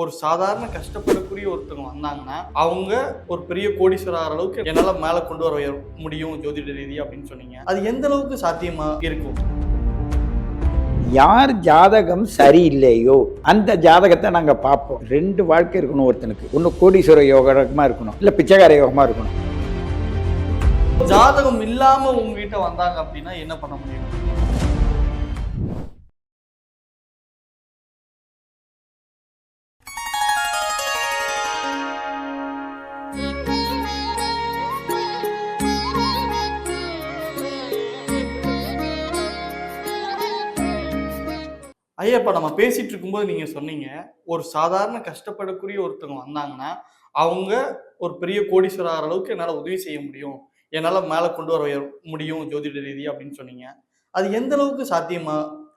ஒரு சாதாரண கஷ்டப்படக்கூடிய ஒருத்தவங்க வந்தாங்கன்னா, அவங்க ஒரு பெரிய கோடீஸ்வரர் ஆகுற அளவுக்கு என்னால மேல கொண்டு வர முடியும் ஜோதிட ரீதியா அப்படின்னு சொன்னீங்க. அது எந்த அளவுக்கு சாத்தியமா இருக்கும்? யார் ஜாதகம் சரியில்லையோ அந்த ஜாதகத்தை நாங்க பார்ப்போம். 2 வாழ்க்கை இருக்கணும் ஒருத்தனுக்கு. ஒன்று கோடீஸ்வர யோகமா இருக்கணும், இல்ல பிச்சைக்கார யோகமா இருக்கணும். ஜாதகம் இல்லாம உங்ககிட்ட வந்தாங்க அப்படின்னா என்ன பண்ண முடியும்? ஐயா, இப்ப நம்ம பேசிட்டு இருக்கும்போது நீங்க சொன்னீங்க, ஒரு சாதாரண கஷ்டப்படக்கூடிய ஒருத்தவங்க வந்தாங்கன்னா, அவங்க ஒரு பெரிய கோடீஸ்வரர் ஆகுற அளவுக்கு என்னால உதவி செய்ய முடியும். என்னால மேல கொண்டு வர முடியும் ஜோதிட ரீதியா அப்படின்னு சொன்னீங்க. அது எந்த அளவுக்கு சாத்தியமா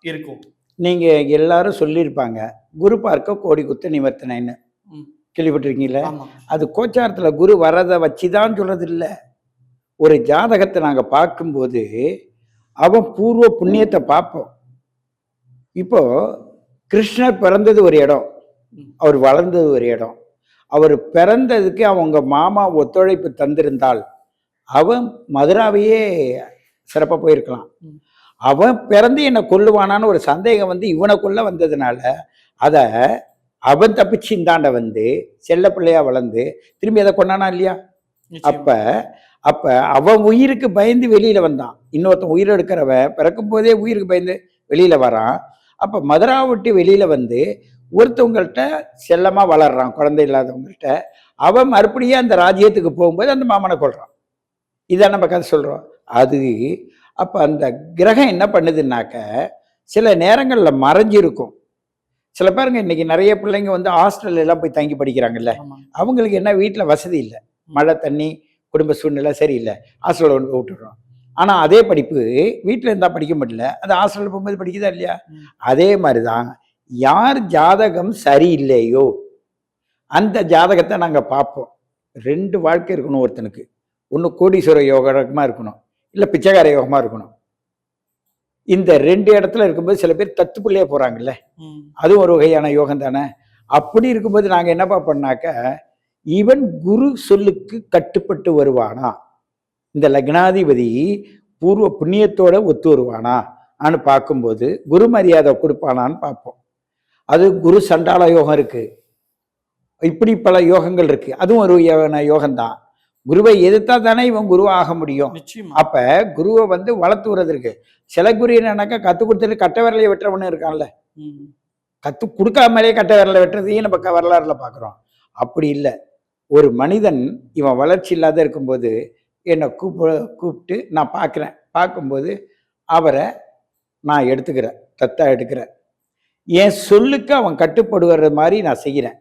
இருக்கும்? நீங்க எல்லாரும் சொல்லியிருப்பாங்க, குரு பார்க்க கோடி குத்து நிவர்த்தனைன்னு. ம். கேள்விப்பட்டிருக்கீங்களா? ஆமா. அது கோச்சாரத்துல குரு வர்றதை வச்சுதான் சொல்றது இல்ல. ஒரு ஜாதகத்தை நாங்க பார்க்கும்போது அவன் பூர்வ புண்ணியத்தை பார்ப்போம். இப்போ கிருஷ்ணர் பிறந்தது ஒரு இடம், அவர் வளர்ந்தது ஒரு இடம். அவர் பிறந்ததுக்கு அவங்க மாமா ஒத்துழைப்பு தந்திருந்தால் அவன் மதுராவையே சிறப்பாக போயிருக்கலாம். அவன் பிறந்து என்னை கொல்லுவானான்னு ஒரு சந்தேகம் வந்து இவனை கொல்ல வந்ததுனால அதை அவன் தப்பிச்சு இந்தாண்ட வந்து செல்ல பிள்ளையா வளர்ந்து திரும்பி அதை கொண்டானா இல்லையா? அப்ப அப்ப அவன் உயிருக்கு பயந்து வெளியில வந்தான். இன்னொருத்தன் உயிர் எடுக்கிறவன் பிறக்கும் போதே உயிருக்கு பயந்து வெளியில வரான். அப்ப மதுரா விட்டு வெளியில வந்து ஒருத்தவங்கள்ட்ட செல்லமா வளர்றான், குழந்தை இல்லாதவங்கள்ட்ட. அவன் மறுபடியும் அந்த ராஜ்யத்துக்கு போகும்போது அந்த மாமனை கொள்றான். இதான் நம்ம கதை சொல்றோம். அது அப்ப அந்த கிரகம் என்ன பண்ணுதுன்னாக்க சில நேரங்கள்ல மறைஞ்சிருக்கும். சில பேருங்க இன்னைக்கு நிறைய பிள்ளைங்க வந்து ஹாஸ்டல்ல எல்லாம் போய் தங்கி படிக்கிறாங்கல்ல, அவங்களுக்கு என்ன வீட்டுல வசதி இல்லை, மழை தண்ணி குடும்ப சூழ்நிலை சரியில்லை, ஹாஸ்டல்ல கொண்டு போய் விட்டுடுறோம். ஆனா அதே படிப்பு வீட்டுல இருந்தா படிக்க முடியல, அது ஹாஸ்டல்ல போகும்போது படிக்குதா இல்லையா? அதே மாதிரிதான் யார் ஜாதகம் சரியில்லையோ அந்த ஜாதகத்தை நாங்க பார்ப்போம். 2 வாழ்க்கை இருக்கணும் ஒருத்தனுக்கு. ஒன்று கோடீஸ்வர யோகமா இருக்கணும், இல்ல பிச்சைக்கார யோகமா இருக்கணும். இந்த 2 இடத்துல இருக்கும்போது சில பேர் தத்து பிள்ளையே போறாங்கல்ல, அதுவும் ஒரு வகையான யோகம் தானே. அப்படி இருக்கும்போது நாங்க என்ன பார்ப்போம்னாக்க, இவன் குரு சொல்லுக்கு கட்டுப்பட்டு வருவானா, இந்த லக்னாதிபதி பூர்வ புண்ணியத்தோட ஒத்து வருவானா ஆன்னு பார்க்கும்போது குரு மரியாதை கொடுப்பானான்னு பார்ப்போம். அது குரு சண்டாள யோகம் இருக்கு, இப்படி பல யோகங்கள் இருக்கு. அதுவும் ஒரு யோகம்தான். குருவை எதிர்த்தா தானே இவன் குருவா ஆக முடியும். அப்ப குருவை வந்து வளர்த்து விடுறதுக்கு சில குரு என்னன்னாக்கா கத்து கொடுத்துட்டு கட்ட விரலையை வெட்டுறவனு இருக்கான்ல, கத்து கொடுக்காமலே கட்ட விரலை வெட்டுறதையும் நம்ம வரலாறுல பாக்குறோம். அப்படி இல்லை, ஒரு மனிதன் இவன் வளர்ச்சி இல்லாத இருக்கும்போது என்னை கூப்பிட்டு நான் பார்க்குறேன். பார்க்கும்போது அவரை நான் எடுத்துக்கிறேன், தத்தா எடுக்கிறேன். என் சொல்லுக்கு அவன் கட்டுப்படுகிற மாதிரி நான் செய்கிறேன்.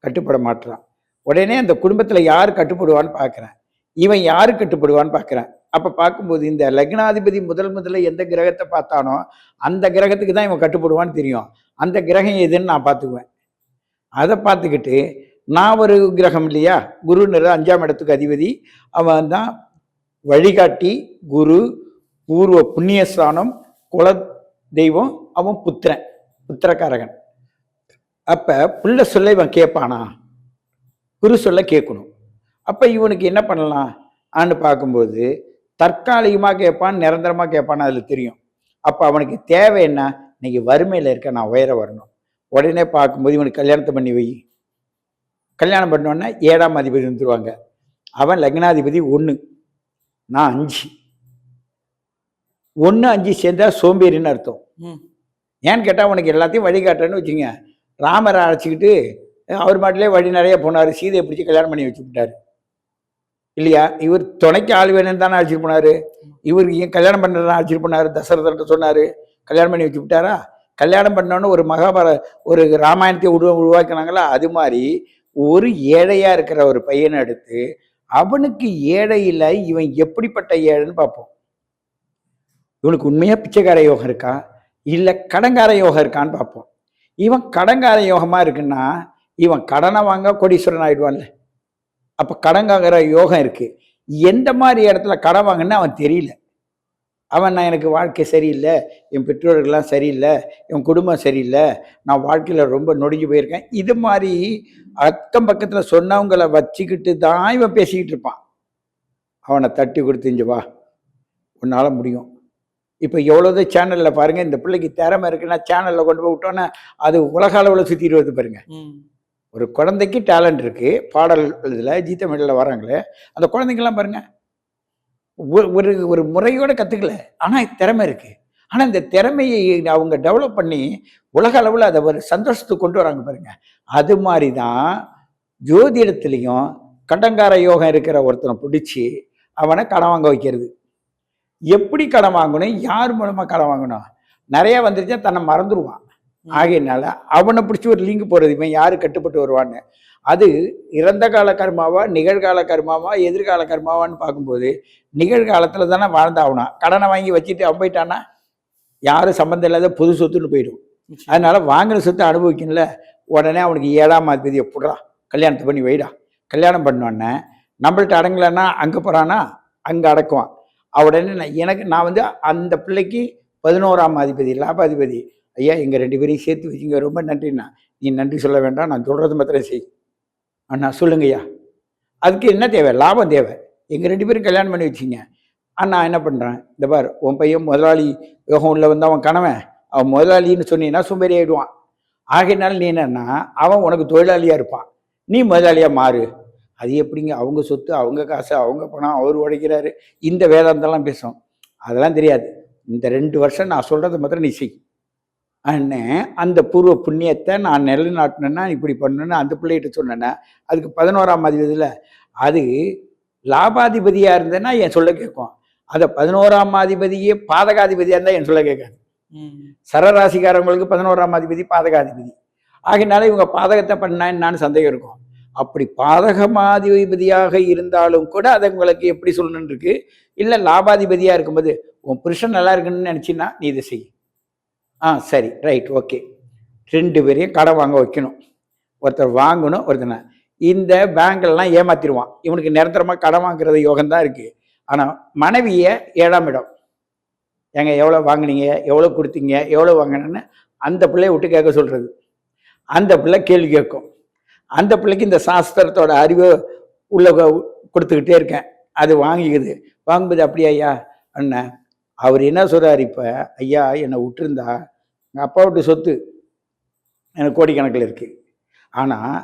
கட்டுப்பட மாட்டான். உடனே அந்த குடும்பத்தில் யார் கட்டுப்படுவான்னு பார்க்குறேன், இவன் யாரு கட்டுப்படுவான்னு பார்க்குறேன். அப்போ பார்க்கும்போது இந்த லக்னாதிபதி முதல்ல எந்த கிரகத்தை பார்த்தானோ அந்த கிரகத்துக்கு தான் இவன் கட்டுப்படுவான்னு தெரியும். அந்த கிரகம் எதுன்னு நான் பார்த்துக்குவேன். அதை பார்த்துக்கிட்டு நான் ஒரு கிரகம் இல்லையா, குருன்ற 5ஆம் இடத்துக்கு அதிபதி, அவன் தான் வழிகாட்டி. குரு பூர்வ புண்ணியஸ்தானம், குல தெய்வம், அவன் புத்திரன், புத்திரக்காரகன். அப்ப பிள்ளை சொல்ல இவன் கேட்பானா, குரு சொல்ல கேட்கணும். அப்ப இவனுக்கு என்ன பண்ணலாம் ஆன்னு பார்க்கும்போது தற்காலிகமா கேட்பான், நிரந்தரமா கேட்பான்னு அதுல தெரியும். அப்ப அவனுக்கு தேவை என்ன, இன்னைக்கு வறுமையில இருக்க, நான் உயர வரணும். உடனே பார்க்கும்போது இவனுக்கு கல்யாணத்தை பண்ணி வை. கல்யாணம் பண்ணோன்னா 7ஆம் அதிபதி வந்துருவாங்க. அவன் லக்னாதிபதி 1, நான் 5. 1 5 சேர்ந்தா சோம்பேறின்னு அர்த்தம். ஏன்னு கேட்டா உனக்கு எல்லாத்தையும் வழிகாட்டுறேன்னு வச்சுங்க. ராமரை அழைச்சிக்கிட்டு அவர் மாட்டிலே வழி நிறைய போனாரு, சீதையை பிடிச்சி கல்யாணம் பண்ணி வச்சு விட்டாரு இல்லையா? இவர் துணைக்கு ஆள் வேணும்னு தானே அழைச்சிட்டு போனாரு. இவருக்கு ஏன் கல்யாணம் பண்ணுறதா அழைச்சிட்டு போனாரு? தசரதர்கிட்ட சொன்னாரு, கல்யாணம் பண்ணி வச்சு விட்டாரா? கல்யாணம் பண்ணோன்னு ஒரு ஒரு ராமாயணத்தை உருவாக்கினாங்களா? அது மாதிரி ஒரு ஏழையா இருக்கிற ஒரு பையனை எடுத்து அவனுக்கு ஏழையில இவன் எப்படிப்பட்ட ஏழைன்னு பார்ப்போம். இவனுக்கு உண்மையா பிச்சைக்கார யோகம் இருக்கா, இல்ல கடங்கார யோகம் இருக்கான்னு பார்ப்போம். இவன் கடங்கார யோகமா இருக்குன்னா இவன் கடனை வாங்க கோடீஸ்வரன் ஆயிடுவான்ல. அப்ப கடங்கார யோகம் இருக்கு. எந்த மாதிரி இடத்துல கடன் வாங்கினா அவன் தெரியல. நான் எனக்கு வாழ்க்கை சரியில்லை, என் பெற்றோர்கள்லாம் சரியில்லை, என் குடும்பம் சரியில்லை, நான் வாழ்க்கையில் ரொம்ப நொடிஞ்சு போயிருக்கேன், இது மாதிரி அக்கம் பக்கத்தில் சொன்னவங்களை வச்சுக்கிட்டு தான் இவன் பேசிக்கிட்டு இருப்பான். அவனை தட்டி கொடுத்து இங்க வா, உன்னால் முடியும். இப்போ எவ்வளோதோ சேனலில் பாருங்கள், இந்த பிள்ளைக்கு திறமை இருக்குன்னா சேனலில் கொண்டு போய் விட்டோன்னா அது உலக அளவில் சுற்றிட்டு வருது பாருங்கள். ஒரு குழந்தைக்கு டேலண்ட் இருக்குது, பாடல் இதில் ஜீ தமிழில் வராங்களே, அந்த குழந்தைங்கெல்லாம் பாருங்கள் ஒரு ஒரு முறையோடு கற்றுக்கல, ஆனால் திறமை இருக்குது. ஆனால் இந்த திறமையை அவங்க டெவலப் பண்ணி உலக அளவில் அதை ஒரு சந்தோஷத்துக்கு கொண்டு வராங்க பாருங்கள். அது மாதிரி தான் ஜோதிடத்துலேயும் கடங்கார யோகம் இருக்கிற ஒருத்தனை பிடிச்சி அவனை கடன் வாங்க வைக்கிறது. எப்படி கடன் வாங்கணும், யார் மூலமாக கடன் வாங்கணும், நிறையா வந்துருச்சா தன்னை மறந்துடுவான். ஆகையினால அவனை பிடிச்சி ஒரு லிங்க் போடுறது, இவன் யாரு கட்டுப்பட்டு வருவான்னு. அது இறந்த கால கர்மாவா, நிகழ்கால கர்மாவா, எதிர்கால கர்மாவான்னு பார்க்கும்போது நிகழ்காலத்தில் தானே வாழ்ந்தாகணும். கடனை வாங்கி வச்சுட்டு அவன் போயிட்டான்னா யாரும் சம்மந்தம் இல்லாத புது சொத்துன்னு போயிடும். அதனால வாங்கின சொத்தை அனுபவிக்கணும்ல. உடனே அவனுக்கு 7ஆம் அதிபதி எப்படா கல்யாணத்தை பண்ணி வைடா, கல்யாணம் பண்ணோன்னே நம்மள்ட்ட அடங்கலைன்னா அங்கே போகிறான்னா அங்கே அடக்குவான். உடனே நான் வந்து அந்த பிள்ளைக்கு 11ஆம் அதிபதி லாபாதிபதி, ஐயா எங்கள் 2 பேரையும் சேர்த்து வச்சுங்க, ரொம்ப நன்றிண்ணா. நீ நன்றி சொல்ல வேண்டாம், நான் சொல்கிறது மாத்திரம் செய். அண்ணா சொல்லுங்கய்யா, அதுக்கு என்ன தேவை, லாபம் தேவை. எங்கள் 2 பேரும் கல்யாணம் பண்ணி வச்சிங்க. அண்ணா என்ன பண்ணுறேன், இந்த பார் உன் பையன் முதலாளி யோகம் உள்ள வந்து அவன் கணவன், அவன் முதலாளின்னு சொன்னீங்கன்னா சும்பேறி ஆகிடுவான். ஆகையினால நீ என்னன்னா அவன் உனக்கு தொழிலாளியாக இருப்பான், நீ முதலாளியாக மாறு. அது எப்படிங்க, அவங்க சொத்து, அவங்க காசு, அவங்க பணம், அவர் உடைக்கிறாரு, இந்த வேதாந்தெல்லாம் பேசும். அதெல்லாம் தெரியாது. இந்த 2 வருஷம் நான் சொல்கிறத மாத்திரம் நீ செய். அண்ணன் அந்த பூர்வ புண்ணியத்தை நான் நிலைநாட்டினேன்னா இப்படி பண்ணணுன்னு அந்த பிள்ளைகிட்ட சொன்னேன்னா அதுக்கு 11ஆம் அதிபதியில் அது லாபாதிபதியாக இருந்தேன்னா என் சொல்ல கேட்கும். அதை 11ஆம் அதிபதியே பாதகாதிபதியாக இருந்தால் என் சொல்ல கேட்காது. சரராசிக்காரங்களுக்கு 11ஆம் அதிபதி பாதகாதிபதி. ஆகினால இவங்க பாதகத்தை பண்ணா என்னான்னு சந்தேகம் இருக்கும். அப்படி பாதகமாதிபதியாக இருந்தாலும் கூட அதை உங்களுக்கு எப்படி சொல்லணுன்னு இருக்கு. இல்லை லாபாதிபதியாக இருக்கும்போது உன் புருஷன் நல்லா இருக்குன்னு நினச்சின்னா நீ இதை செய். சரி ரைட் ஓகே. 2 பேரையும் கடன் வாங்க வைக்கணும். ஒருத்தர் வாங்கணும், ஒருத்தனை. இந்த பேங்க்லாம் ஏமாத்திடுவான். இவனுக்கு நிரந்தரமாக கடன் வாங்குறது யோகம்தான் இருக்குது. ஆனால் மனைவியை 7ஆம் இடம், ஏங்க எவ்வளோ வாங்கினீங்க, எவ்வளோ கொடுத்தீங்க, எவ்வளோ வாங்கினேன்னு அந்த பிள்ளைய விட்டு கேட்க சொல்கிறது. அந்த பிள்ளை கேள்வி கேட்கும். அந்த பிள்ளைக்கு இந்த சாஸ்திரத்தோட அறிவை உள்ள கொடுத்துக்கிட்டே இருக்கேன். அது வாங்கிக்குது. வாங்கும்போது அப்படியா ஐயா அண்ணன் அவர் என்ன சொல்கிறார், இப்போ ஐயா என்னை விட்டுருந்தா எங்கள் அப்பா விட்டு சொத்து எனக்கு கோடிக்கணக்கில் இருக்குது. ஆனால்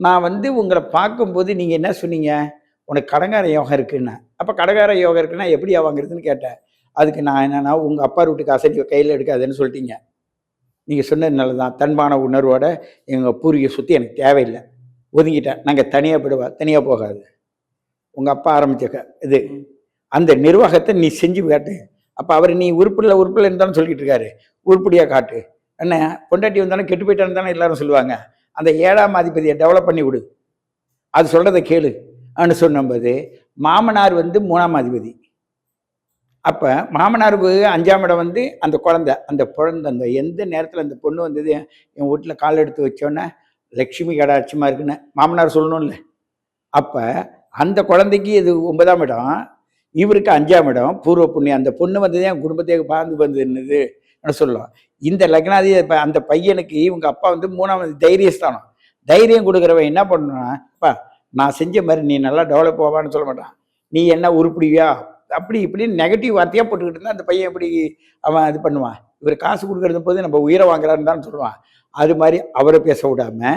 நான் வந்து உங்களை பார்க்கும்போது நீங்கள் என்ன சொன்னீங்க, உனக்கு கடங்கார யோகம் இருக்குன்னா. அப்போ கடங்கார யோகம் இருக்குன்னா எப்படியா வாங்குறதுன்னு கேட்டேன். அதுக்கு நான் என்னன்னா உங்கள் அப்பா வீட்டுக்கு அசைக்க கையில் எடுக்காதுன்னு சொல்லிட்டீங்க. நீங்கள் சொன்னதுனால தான் தன்மான உணர்வோட எங்கள் பூர்வீக சொத்து எனக்கு தேவையில்லை, ஒதுங்கிட்டேன். நாங்கள் தனியாக போயிடுவா, தனியாக போகாது. உங்கள் அப்பா ஆரம்பிச்ச இது அந்த நிர்வாகத்தை நீ செஞ்சு காட்டு. அப்போ அவர் நீ உருப்பில் இருந்தாலும் சொல்லிட்டு இருக்காரு, உருப்படியாக காட்டு. என்ன பொண்டாட்டி வந்தாலும் கெட்டு போயிட்டான்னு தானே எல்லாரும் சொல்லுவாங்க. அந்த 7ஆம் அதிபதியை டெவலப் பண்ணி விடு, அது சொல்கிறத கேளு அப்படின்னு சொன்னபோது மாமனார் வந்து 3ஆம் அதிபதி. அப்போ மாமனாருக்கு 5ஆம் இடம் வந்து அந்த குழந்தை, அந்த எந்த நேரத்தில் அந்த பொண்ணு வந்தது என் வீட்டில் கால் எடுத்து வச்சோன்னே லட்சுமி கடாட்சியமாக இருக்குன்னு மாமனார் சொல்லணும்ல. அப்போ அந்த குழந்தைக்கு இது 9ஆம் இடம், இவருக்கு 5ஆம் இடம் பூர்வ புண்ணியம். அந்த பொண்ணு வந்ததே என் குடும்பத்துக்கு பாந்து வந்ததுன்னு சொல்லலாம். இந்த லக்னாதி அந்த பையனுக்கு இவங்க அப்பா வந்து 3ஆம் தைரியஸ்தானம். தைரியம் கொடுக்குறவன் என்ன பண்ணணும்னா, அப்பா நான் செஞ்ச மாதிரி நீ நல்லா டெவலப் ஆவான்னு சொல்ல மாட்டான். நீ என்ன உருப்பிடுவியா அப்படி இப்படின்னு நெகட்டிவ் வார்த்தையாக போட்டுக்கிட்டு இருந்தால் அந்த பையன் எப்படி அவன் இது பண்ணுவான். இவர் காசு கொடுக்கறது போது நம்ம உயிரை வாங்குறான்னு தான் சொல்லுவான். அது மாதிரி அவரை பேச விடாம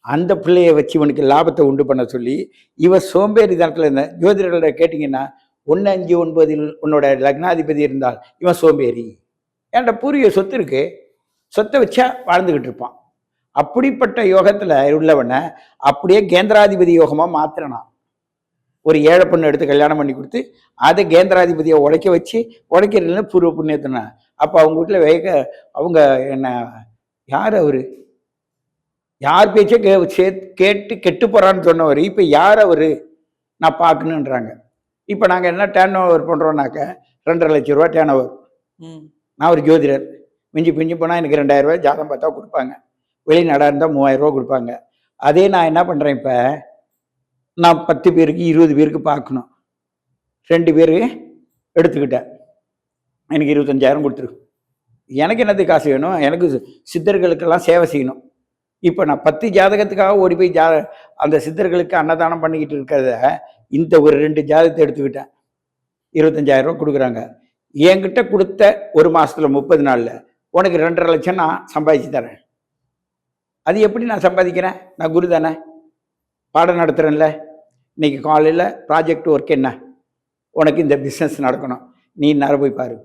அந்த பிள்ளையை வச்சு இவனுக்கு லாபத்தை உண்டு பண்ண சொல்லி இவர் சோம்பேறி தனத்தில் இருந்த ஜோதிடர்களை கேட்டிங்கன்னா 1, 5, 9 உன்னோட லக்னாதிபதி இருந்தால் இவன் சோம்பேறி. ஏன்டா பூர்வீக சொத்து இருக்கு, சொத்தை வச்சா வாழ்ந்துக்கிட்டு இருப்பான். அப்படிப்பட்ட யோகத்தில் உள்ளவனை அப்படியே கேந்திராதிபதி யோகமாக மாத்திரனான். ஒரு ஏழை பொண்ணு எடுத்து கல்யாணம் பண்ணி கொடுத்து அதை கேந்திராதிபதியை உடைக்க வச்சு உடைக்கிறதுல பூர்வ புண்ணியத்தினா. அப்போ அவங்க வீட்டில் அவங்க என்ன யார் அவர், யார் பேச்சே கேட்டு கெட்டு போகிறான்னு சொன்னவர் இப்போ யார் அவர் நான் பார்க்கணுன்றாங்க. இப்போ நாங்கள் என்ன டேர்ன் ஓவர் பண்ணுறோன்னாக்க 2.5 லட்ச ரூபா டேர்ன் ஓவர். நான் ஒரு ஜோதிடர், மிஞ்சி பிஞ்சி போனால் எனக்கு 2000 ரூபாய் ஜாதகம் பார்த்தா கொடுப்பாங்க. வெளிநாடாக இருந்தால் 3000 ரூபா கொடுப்பாங்க. அதே நான் என்ன பண்ணுறேன், இப்போ நான் 10 பேருக்கு 20 பேருக்கு பார்க்கணும், 2 பேர் எடுத்துக்கிட்டேன். எனக்கு 25,000 கொடுத்துரு. எனக்கு என்னது காசு வேணும்? எனக்கு சித்தர்களுக்கெல்லாம் சேவை செய்யணும். இப்போ நான் 10 ஜாதகத்துக்காக ஓடி போய் அந்த சித்தர்களுக்கு அன்னதானம் பண்ணிக்கிட்டு இருக்கிறத இந்த ஒரு 2 ஜாதகத்தை எடுத்துக்கிட்டேன். 25,000 கொடுக்குறாங்க. என்கிட்ட கொடுத்த ஒரு மாசத்துல 30 நாள்ல உனக்கு 2,50,000 லட்சம் நான் சம்பாதிச்சு தரேன். அது எப்படி நான் சம்பாதிக்கிறேன்? நான் குரு தானே, பாடம் நடத்துகிறேன்ல. இன்னைக்கு காலையில் ப்ராஜெக்ட் ஒர்க் என்ன, உனக்கு இந்த பிஸ்னஸ் நடக்கணும், நீ நேரம் போய் பாரு.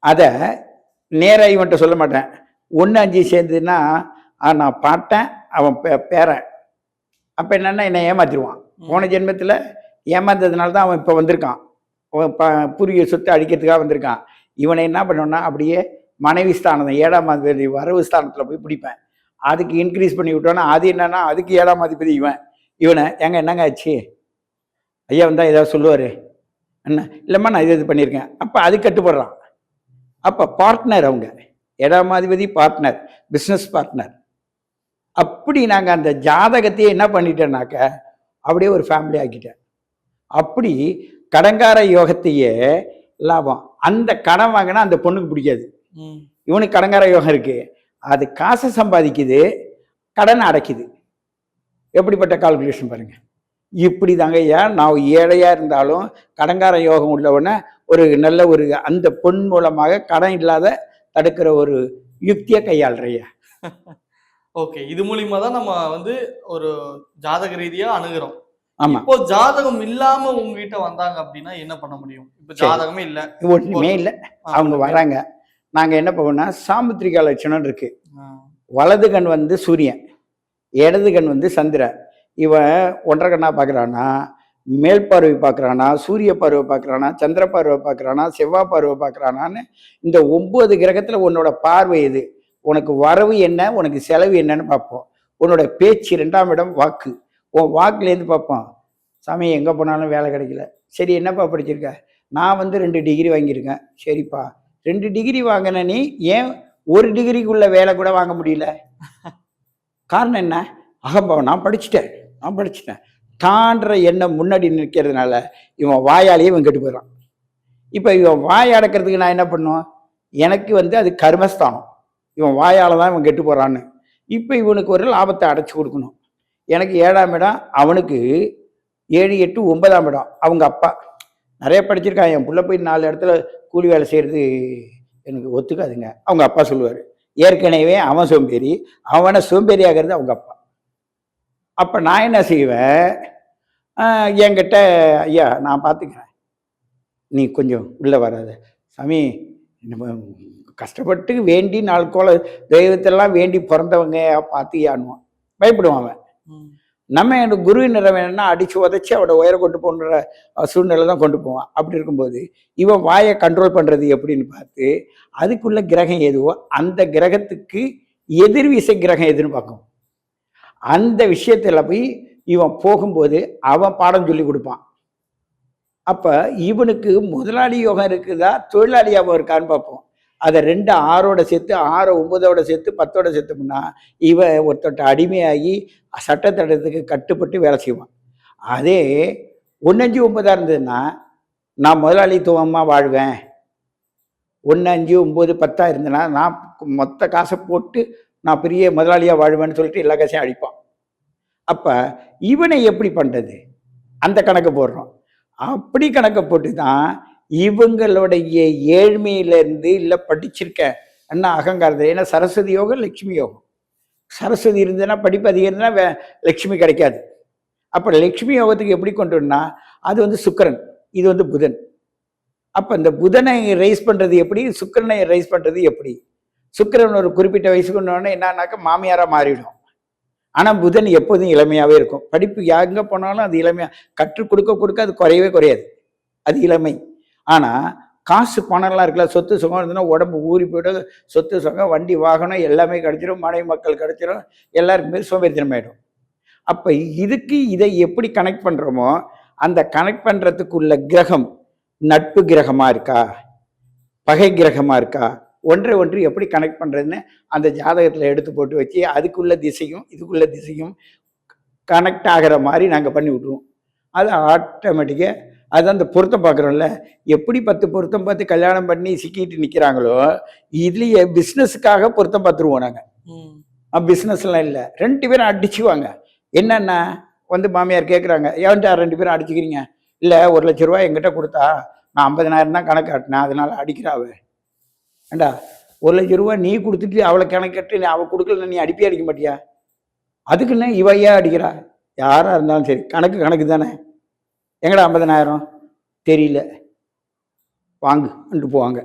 அதை நேராக இவன்ட்ட சொல்ல மாட்டேன். 1-5 சேர்ந்துன்னா நான் பாட்டேன், அவன் பேரன். அப்போ என்னென்னா என்னை ஏமாத்திடுவான். போன ஜென்மத்தில் ஏமாந்ததுனால தான் அவன் இப்போ வந்திருக்கான். பூர்வீக சொத்து அடிக்கிறதுக்காக வந்திருக்கான். இவனை என்ன பண்ணோன்னா அப்படியே மனைவி ஸ்தானம் 7ஆம் அதிபதி வரவு ஸ்தானத்தில் போய் பிடிப்பேன். அதுக்கு இன்க்ரீஸ் பண்ணி விட்டோன்னா அது என்னன்னா அதுக்கு 7ஆம் அதிபதி இவனை என்னங்க ஆச்சு ஐயா வந்தால் ஏதாவது சொல்லுவார் என்ன, இல்லைம்மா நான் இது பண்ணியிருக்கேன். அப்போ அது கட்டுப்படுறான். அப்போ பார்ட்னர் அவங்க 7ஆம் அதிபதி பார்ட்னர், பிஸ்னஸ் பார்ட்னர். அப்படி நாங்கள் அந்த ஜாதகத்தையே என்ன பண்ணிட்டேன்னாக்க அப்படியே ஒரு ஃபேமிலி ஆக்கிட்டேன். அப்படி கடங்கார யோகத்தையே லாபம். அந்த கடன் வாங்கினா அந்த பொண்ணுக்கு பிடிக்காது. இவனுக்கு கடங்கார யோகம் இருக்கு, அது காசை சம்பாதிக்குது, கடன் அடைக்குது. எப்படிப்பட்ட கால்குலேஷன் பாருங்க. இப்படி தாங்க ஐயா நான் ஏழையா இருந்தாலும் கடங்கார யோகம் உள்ளவன ஒரு நல்ல ஒரு அந்த பொன் மூலமாக கடன் இல்லாத தடுக்கிற ஒரு யுக்தியை கையாளுறையா. ஓகே, இது மூலியமா தான் நம்ம ஒரு ஜாதக ரீதியா அணுகிறோம். ஆமா. இப்போ ஜாதகம் இல்லாம உங்ககிட்ட வந்தாங்க அப்படின்னா என்ன பண்ண முடியும்? இப்ப ஜாதகமே இல்ல, ஒண்ணுமே இல்ல, அவங்க வராங்க. நாங்க என்ன பண்ணுவோம்னா சாமுத்திரிகா லட்சணம் இருக்கு. வலது கண் சூரியன், இடது கண் சந்திரன். இவன் 1.5 கண்ணா பார்க்குறானா, மேல் பார்வை பார்க்குறானா, சூரிய பார்வை பார்க்குறானா, சந்திர பார்வை பார்க்குறானா, செவ்வாய் பார்வை பார்க்குறானான்னு இந்த 9 கிரகத்தில் உன்னோட பார்வை எது, உனக்கு வரவு என்ன, உனக்கு செலவு என்னன்னு பார்ப்போம். உன்னோட பேச்சு 2ஆம் இடம் வாக்கு, உன் வாக்குலேருந்து பார்ப்போம். சாமி எங்கே போனாலும் வேலை கிடைக்கல. சரி என்னப்பா படிச்சிருக்க? நான் 2 டிகிரி வாங்கியிருக்கேன். சரிப்பா 2 டிகிரி வாங்கின நீ ஏன் 1 டிகிரிக்குள்ள வேலை கூட வாங்க முடியல? காரணம் என்ன? அகம்பாவம். நான் படிச்சுட்டேன் தான்ற எண்ணம் முன்னாடி நிற்கிறதுனால இவன் வாயாலேயே இவன் கெட்டு போயிடறான். இப்போ இவன் வாய் அடக்கிறதுக்கு நான் என்ன பண்ணுவேன்? எனக்கு அது கர்மஸ்தானம். இவன் வாயால் தான் இவன் கெட்டு போகிறான்னு. இப்போ இவனுக்கு ஒரு லாபத்தை அடைச்சி கொடுக்கணும். எனக்கு 7ஆம் இடம், அவனுக்கு 7, 8, 9ஆம் இடம். அவங்க அப்பா நிறைய படிச்சிருக்கான். என் பிள்ளை போய் 4 இடத்துல கூலி வேலை செய்கிறது எனக்கு ஒத்துக்காதுங்க. அவங்க அப்பா சொல்லுவார். ஏற்கனவே அவன் சோம்பேறி, அவனை சோம்பேறி ஆகிறது அவங்க அப்பா. அப்போ நான் என்ன செய்வேன்? என்கிட்ட ஐயா நான் பார்த்துக்கிறேன், நீ கொஞ்சம் உள்ளே வராத சாமி, நம்ம கஷ்டப்பட்டு வேண்டி 4 கோல தெய்வத்தெல்லாம் வேண்டி பிறந்தவங்க பார்த்தியானுவான். பயப்படுவான் அவன். நம்ம எனக்கு குரு நிறம் வேணும்னா அடித்து உதச்சி அவட உயர கொண்டு போன்ற சூழ்நிலை தான் கொண்டு போவான். அப்படி இருக்கும்போது இவன் வாயை கண்ட்ரோல் பண்ணுறது எப்படின்னு பார்த்து அதுக்குள்ள கிரகம் எதுவோ அந்த கிரகத்துக்கு எதிர்விசை கிரகம் எதுன்னு பார்க்கும். அந்த விஷயத்தில் போய் இவன் போகும்போது அவன் பாடம் சொல்லி கொடுப்பான். அப்போ இவனுக்கு முதலாளி யோகம் இருக்குதா தொழிலாளி யோகம் இருக்கான்னு பார்ப்போம். அதை 2 6ஓட சேர்த்து 6 9ஓட சேர்த்து 10ஓட சேர்த்தோம்னா இவன் ஒருத்தட்ட அடிமையாகி சட்டத்தட்டத்துக்கு கட்டுப்பட்டு வேலை செய்வான். அதே 1 5 9 இருந்ததுன்னா நான் முதலாளித்துவமாக வாழ்வேன், 1 5 9 10 இருந்தேன்னா நான் மொத்த காசை போட்டு நான் பெரிய முதலாளியாக வாழ்வேன்னு சொல்லிட்டு எல்லா காசையும் அழிப்பான். அப்போ இவனை எப்படி பண்ணுறது? அந்த கணக்கு போடுறோம். அப்படி கணக்கை போட்டு தான் இவங்களுடைய ஏழ்மையிலேருந்து இல்லை படிச்சிருக்க என்ன அகங்காரத்தை. ஏன்னா சரஸ்வதி யோகம் லட்சுமி யோகம். சரஸ்வதி இருந்ததுன்னா படிப்பு அதிகம் இருந்ததுன்னா லட்சுமி கிடைக்காது. அப்போ லட்சுமி யோகத்துக்கு எப்படி கொண்டு வரணும்னா அது சுக்கிரன், இது புதன். அப்போ இந்த புதனை ரைஸ் பண்ணுறது எப்படி, சுக்கிரனை ரைஸ் பண்ணுறது எப்படி? சுக்கிரன் ஒரு குறிப்பிட்ட வயசுக்கு கொண்டோடனே என்னன்னாக்கா மாமியாராக மாறிடும். ஆனால் புதன் எப்போதும் இளமையாகவே இருக்கும். படிப்பு எங்கே போனாலும் அது இளமையாக கற்றுக் கொடுக்க அது குறையவே குறையாது, அது இளமை. ஆனால் காசு பணம்லாம் இருக்குல்ல, சொத்து சுகம் இருந்ததுன்னா உடம்பு ஊறி போய்டும். சொத்து சுகம் வண்டி வாகனம் எல்லாமே கிடச்சிடும், மனைவி மக்கள் கிடச்சிடும், எல்லாருக்குமே சோம்பேறித்தனமாயிடும். அப்போ இதுக்கு இதை எப்படி கனெக்ட் பண்ணுறோமோ அந்த கனெக்ட் பண்ணுறதுக்குள்ள கிரகம் நட்பு கிரகமாக இருக்கா, பகை கிரகமாக இருக்கா, ஒன்று எப்படி கனெக்ட் பண்ணுறதுன்னு அந்த ஜாதகத்தில் எடுத்து போட்டு வச்சு அதுக்குள்ள திசையும் இதுக்குள்ள திசையும் கனெக்ட் ஆகிற மாதிரி நாங்கள் பண்ணி விட்ருவோம். அது ஆட்டோமேட்டிக்காக அதுதான் அந்த பொருத்தம் பார்க்குறோம்ல, எப்படி 10 பொருத்தம் பார்த்து கல்யாணம் பண்ணி சிக்கிட்டு நிற்கிறாங்களோ, இதுலேயே பிஸ்னஸுக்காக பொருத்தம் பார்த்துருவோம் நாங்கள். பிஸ்னஸ்லாம் இல்லை, 2 பேரும் அடிச்சுவாங்க. என்னென்னா வந்து மாமியார் கேட்குறாங்க, ஏன்டா 2 பேரும் அடிச்சுக்கிறீங்க? இல்லை, 1,00,000 ரூபா என்கிட்ட கொடுத்தா நான் 50,000 தான் கணக்கு காட்டினேன், அதனால அடிக்கிறாவ. ஏண்டா 1,00,000 ரூபா நீ கொடுத்துட்டு அவளை கணக்கு கட்டு, நீ அவள் கொடுக்கல, நீ அடிப்பே அடிக்க மாட்டியா? அதுக்குன்னு இவ ஏன் அடிக்கிறா? யாராக இருந்தாலும் சரி, கணக்கு தானே. எங்கடா 50,000? தெரியல, வாங்குன்ட்டு போவாங்க.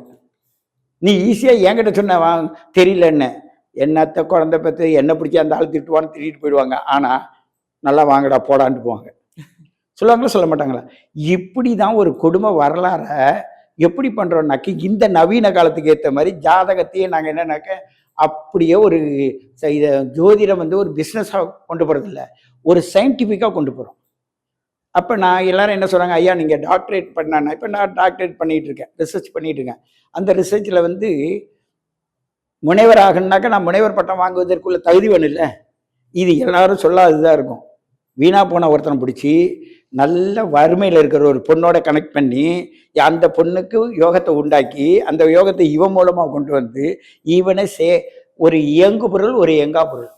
நீ ஈஸியாக என்கிட்ட சொன்ன வாங்க, தெரியலன்னு என்னத்த குழந்தை பற்றி என்ன பிடிச்சி அந்த ஆள் திட்டுவான்னு திட்டிட்டு போயிடுவாங்க. ஆனால் நல்லா வாங்கடா போடான்ட்டு போவாங்க. சொல்லுவாங்களா சொல்ல மாட்டாங்களா? இப்படி தான் ஒரு குடும்ப வரலாற எப்படி பண்ணுறோம்னாக்கி, இந்த நவீன காலத்துக்கு ஏற்ற மாதிரி ஜாதகத்தையே நாங்கள் என்னன்னாக்க அப்படியே ஒரு இதை ஜோதிடம் வந்து ஒரு பிஸ்னஸாக கொண்டு போகிறதில்ல, ஒரு சயின்டிஃபிக்காக கொண்டு போகிறோம். அப்போ நான் எல்லாரும் என்ன சொல்கிறாங்க, ஐயா நீங்கள் டாக்டரேட் பண்ணானா, இப்போ நான் டாக்டரேட் பண்ணிகிட்டு இருக்கேன், ரிசர்ச் பண்ணிகிட்டு இருக்கேன். அந்த ரிசர்ச்சில் வந்து முனைவர் ஆகணுன்னாக்கா நான் முனைவர் பட்டம் வாங்குவதற்குள்ள தகுதி வேணும் இல்லை. இது எல்லாரும் சொல்லாததுதான் இருக்கும். வீணா போன ஒருத்தனை பிடிச்சி நல்ல வறுமையில் இருக்கிற ஒரு பொண்ணோட கனெக்ட் பண்ணி அந்த பொண்ணுக்கு யோகத்தை உண்டாக்கி அந்த யோகத்தை இவன் மூலமாக கொண்டு வந்து இவனை ஒரு இயங்கு பொருள், ஒரு இயங்கா பொருள்.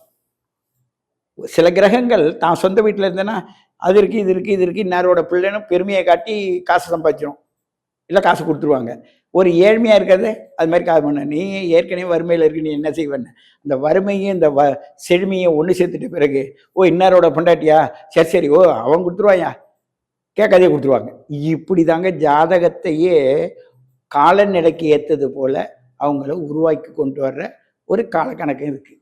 சில கிரகங்கள் தான் சொந்த வீட்டில் இருந்தேன்னா அது இருக்குது, இது இருக்குது, இது இருக்குது, இன்னாரோட பிள்ளைன்னு பெருமையை காட்டி காசு சம்பாதிச்சிடும், இல்லை காசு கொடுத்துருவாங்க. ஒரு ஏழ்மையாக இருக்கிறது அது மாதிரி காசு பண்ண, நீ ஏற்கனவே வறுமையில் இருக்கு, நீ என்ன செய்வேன்னு அந்த வறுமையும் இந்த செழுமையும் ஒன்று சேர்த்துட்ட பிறகு, ஓ இன்னாரோட பொண்டாட்டியா, சரி ஓ அவன் கொடுத்துருவாயா, கேட்காதே கொடுத்துருவாங்க. இப்படி தாங்க ஜாதகத்தையே காலநிலைக்கு ஏற்றது போல அவங்கள உருவாக்கி கொண்டு வர்ற ஒரு காலக்கணக்கு இருக்கு.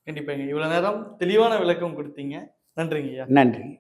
கண்டிப்பாங்க. இவ்வளவு நேரம் தெளிவான விளக்கம் கொடுத்தீங்க. நன்றிங்க ஐயா. நன்றி.